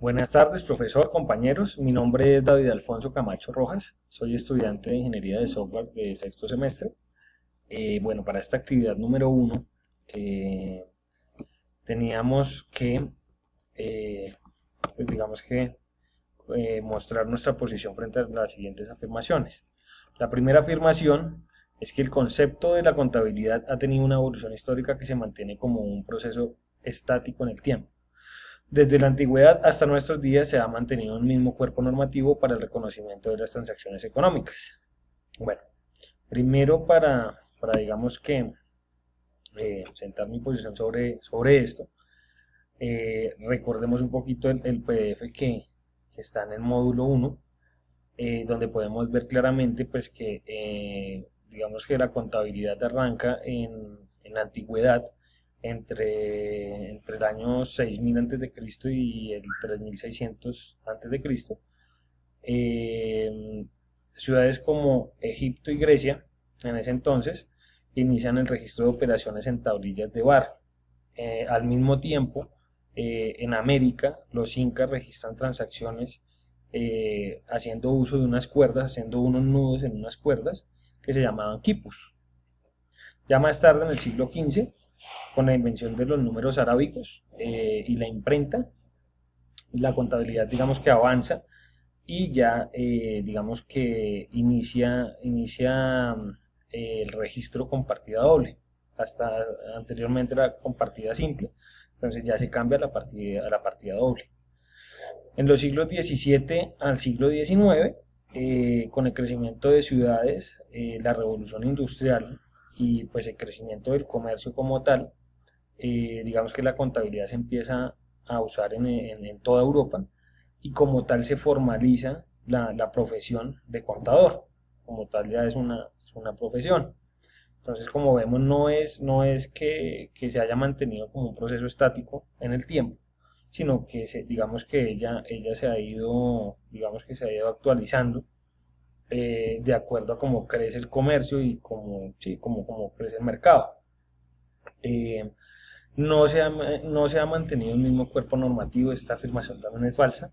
Buenas tardes, profesor, compañeros. Mi nombre es David Alfonso Camacho Rojas. Soy estudiante de Ingeniería de Software de sexto semestre. Bueno, para esta actividad número uno, eh, teníamos que, eh, digamos que, mostrar nuestra posición frente a las siguientes afirmaciones. La primera afirmación es que el concepto de la contabilidad ha tenido una evolución histórica que se mantiene como un proceso estático en el tiempo. Desde la antigüedad hasta nuestros días se ha mantenido un mismo cuerpo normativo para el reconocimiento de las transacciones económicas. Bueno, primero para digamos que sentar mi posición sobre esto, recordemos un poquito el PDF que está en el módulo 1, donde podemos ver claramente pues que digamos que la contabilidad arranca en la antigüedad entre el año 6000 antes de Cristo y el 3600 antes de Cristo. Ciudades como Egipto y Grecia en ese entonces inician el registro de operaciones en tablillas de barro. Al mismo tiempo, en América, los incas registran transacciones haciendo uso de unas cuerdas, haciendo unos nudos en unas cuerdas que se llamaban quipus. Ya más tarde, en el siglo XV, con la invención de los números arábicos y la imprenta, la contabilidad digamos que avanza y ya digamos que inicia el registro con partida doble. Hasta anteriormente era con partida simple, entonces ya se cambia a la partida doble. En los siglos XVII al siglo XIX, con el crecimiento de ciudades, la revolución industrial y pues el crecimiento del comercio como tal, digamos que la contabilidad se empieza a usar en toda Europa y como tal se formaliza la profesión de contador, como tal ya es una profesión. Entonces, como vemos, no es que se haya mantenido como un proceso estático en el tiempo, sino que digamos que ella se ha ido, digamos que se ha ido actualizando de acuerdo a cómo crece el comercio y cómo, sí, como crece el mercado. Eh, no se ha mantenido el mismo cuerpo normativo, esta afirmación también es falsa,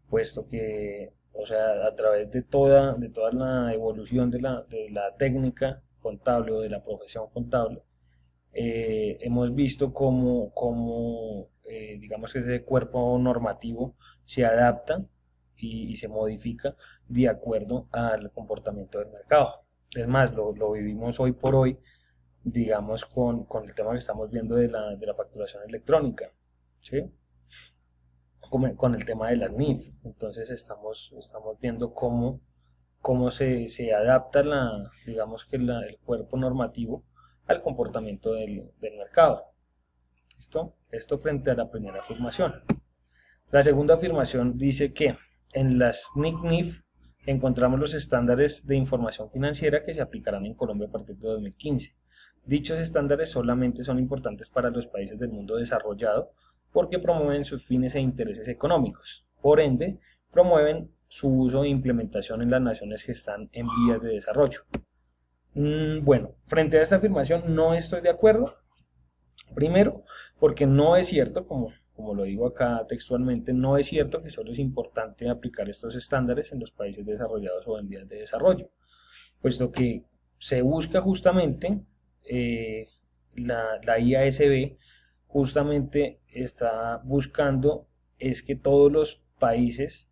puesto que, o sea, a través de toda la evolución de la técnica contable o de la profesión contable, hemos visto cómo digamos que ese cuerpo normativo se adapta y se modifica de acuerdo al comportamiento del mercado. Es más, lo vivimos hoy por hoy, digamos, con el tema que estamos viendo de la facturación electrónica, ¿sí? Con el tema de las NIF. Entonces estamos viendo cómo se adapta digamos que el cuerpo normativo al comportamiento del mercado. ¿Listo? Esto frente a la primera afirmación. La segunda afirmación dice que en las NIC-NIF encontramos los estándares de información financiera que se aplicarán en Colombia a partir de 2015. Dichos estándares solamente son importantes para los países del mundo desarrollado porque promueven sus fines e intereses económicos. Por ende, promueven su uso e implementación en las naciones que están en vías de desarrollo. Bueno, frente a esta afirmación no estoy de acuerdo. Primero, porque no es cierto, como lo digo acá textualmente, no es cierto que solo es importante aplicar estos estándares en los países desarrollados o en vías de desarrollo, puesto que se busca justamente, la IASB justamente está buscando es que todos los países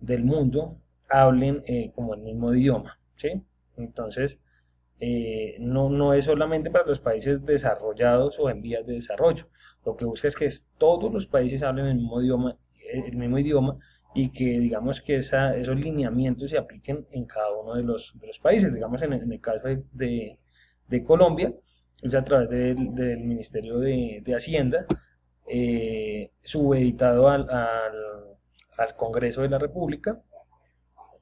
del mundo hablen como el mismo idioma, ¿sí? Entonces, no es solamente para los países desarrollados o en vías de desarrollo. Lo que busca es que todos los países hablen el mismo idioma y que digamos que esos lineamientos se apliquen en cada uno de los países. Digamos en el caso de Colombia, es a través del Ministerio de Hacienda, subeditado al Congreso de la República,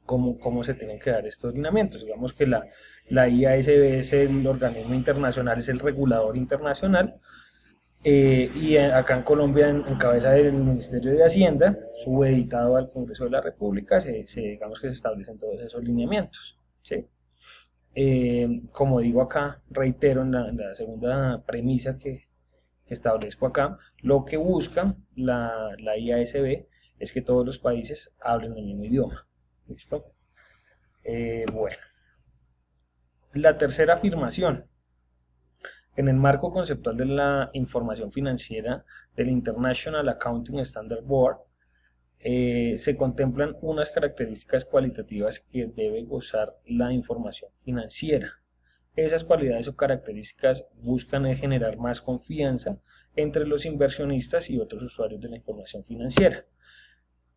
cómo se tienen que dar estos lineamientos. Digamos que la IASB es el organismo internacional, es el regulador internacional, y acá en Colombia, en cabeza del Ministerio de Hacienda, subeditado al Congreso de la República, digamos que se establecen todos esos lineamientos, ¿sí? Como digo acá, reitero en la segunda premisa que establezco acá, lo que busca la IASB es que todos los países hablen el mismo idioma. ¿Listo? Bueno, la tercera afirmación. En el marco conceptual de la información financiera del International Accounting Standard Board, se contemplan unas características cualitativas que debe gozar la información financiera. Esas cualidades o características buscan generar más confianza entre los inversionistas y otros usuarios de la información financiera.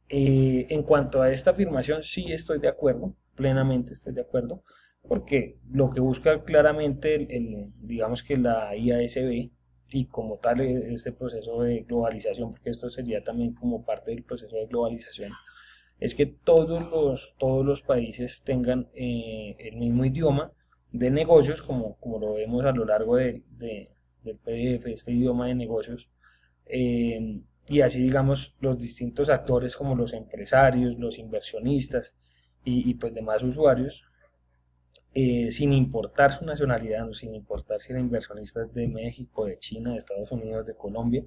En cuanto a esta afirmación, sí estoy de acuerdo, plenamente estoy de acuerdo, porque lo que busca claramente, digamos que la IASB, y como tal este proceso de globalización, porque esto sería también como parte del proceso de globalización, es que todos los países tengan el mismo idioma de negocios, como lo vemos a lo largo del PDF, este idioma de negocios, y así digamos los distintos actores como los empresarios, los inversionistas y pues demás usuarios, sin importar su nacionalidad, no, sin importar si eran inversionistas de México, de China, de Estados Unidos, de Colombia,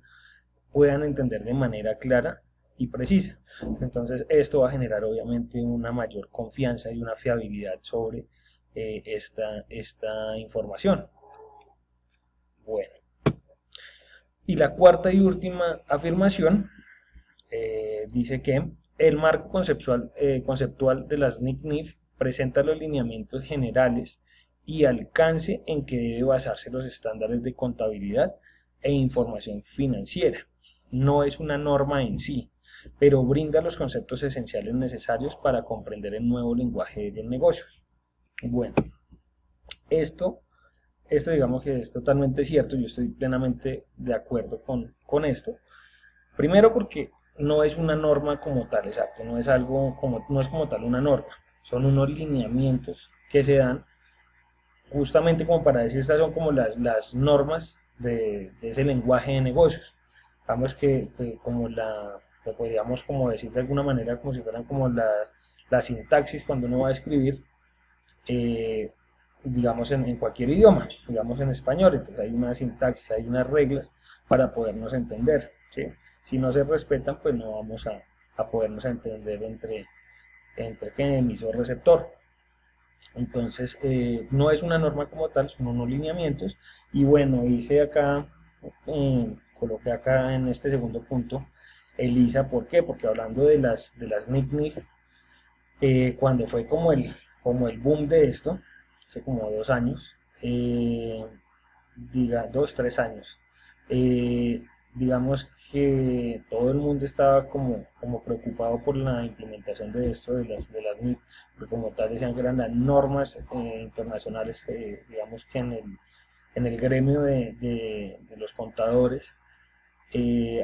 puedan entender de manera clara y precisa. Entonces esto va a generar obviamente una mayor confianza y una fiabilidad sobre esta información. Bueno, y la cuarta y última afirmación dice que el marco conceptual de las NICNIF presenta los lineamientos generales y alcance en que debe basarse los estándares de contabilidad e información financiera. No es una norma en sí, pero brinda los conceptos esenciales necesarios para comprender el nuevo lenguaje de los negocios. Bueno, esto digamos que es totalmente cierto, yo estoy plenamente de acuerdo con esto. Primero porque no es una norma como tal, exacto, no es algo como, no es como tal una norma, son unos lineamientos que se dan justamente como para decir estas son como las normas de ese lenguaje de negocios. Vamos que como lo podríamos como decir de alguna manera como si fueran como la sintaxis cuando uno va a escribir, eh, digamos en cualquier idioma, digamos en español, entonces hay una sintaxis, hay unas reglas para podernos entender, ¿sí? Si no se respetan, pues no vamos a podernos entender entre emisor receptor. Entonces, no es una norma como tal, son unos lineamientos. Y bueno, hice acá, coloqué acá en este segundo punto, ELISA, ¿por qué? Porque hablando de las NICNIF, cuando fue como el boom de esto, hace como 2 años, diga 2, 3 años, eh, digamos que todo el mundo estaba como preocupado por la implementación de esto, de las NIF, porque como tal decían que eran las normas internacionales, digamos que en el gremio de los contadores,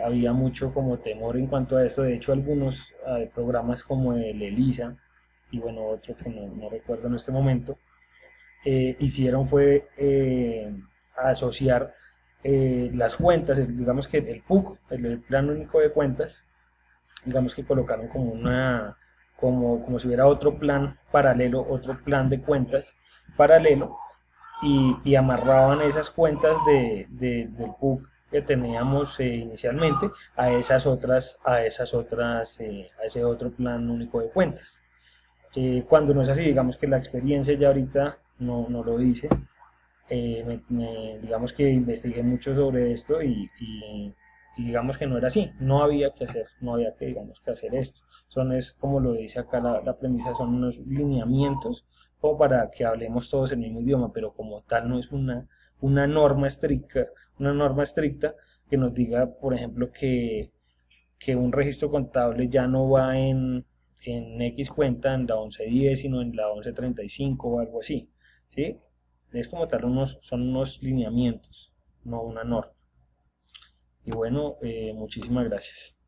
había mucho como temor en cuanto a esto. De hecho, algunos programas como el ELISA y bueno, otro que no recuerdo en este momento, hicieron fue asociar las cuentas, digamos que el PUC, el Plan Único de Cuentas, digamos que colocaron como si hubiera otro plan paralelo, otro plan de cuentas paralelo, y amarraban esas cuentas del PUC que teníamos inicialmente a ese otro plan único de cuentas. Cuando no es así, digamos que la experiencia ya ahorita no lo dice. Digamos que investigué mucho sobre esto y digamos que no era así, no había que hacer, no había que, digamos, que hacer esto. Es como lo dice acá la premisa, son unos lineamientos como para que hablemos todos el mismo idioma, pero como tal no es una norma estricta que nos diga, por ejemplo, que un registro contable ya no va en X cuenta, en la 1110, sino en la 1135 o algo así, ¿sí? Es como tal, son unos lineamientos, no una norma. Y bueno, muchísimas gracias.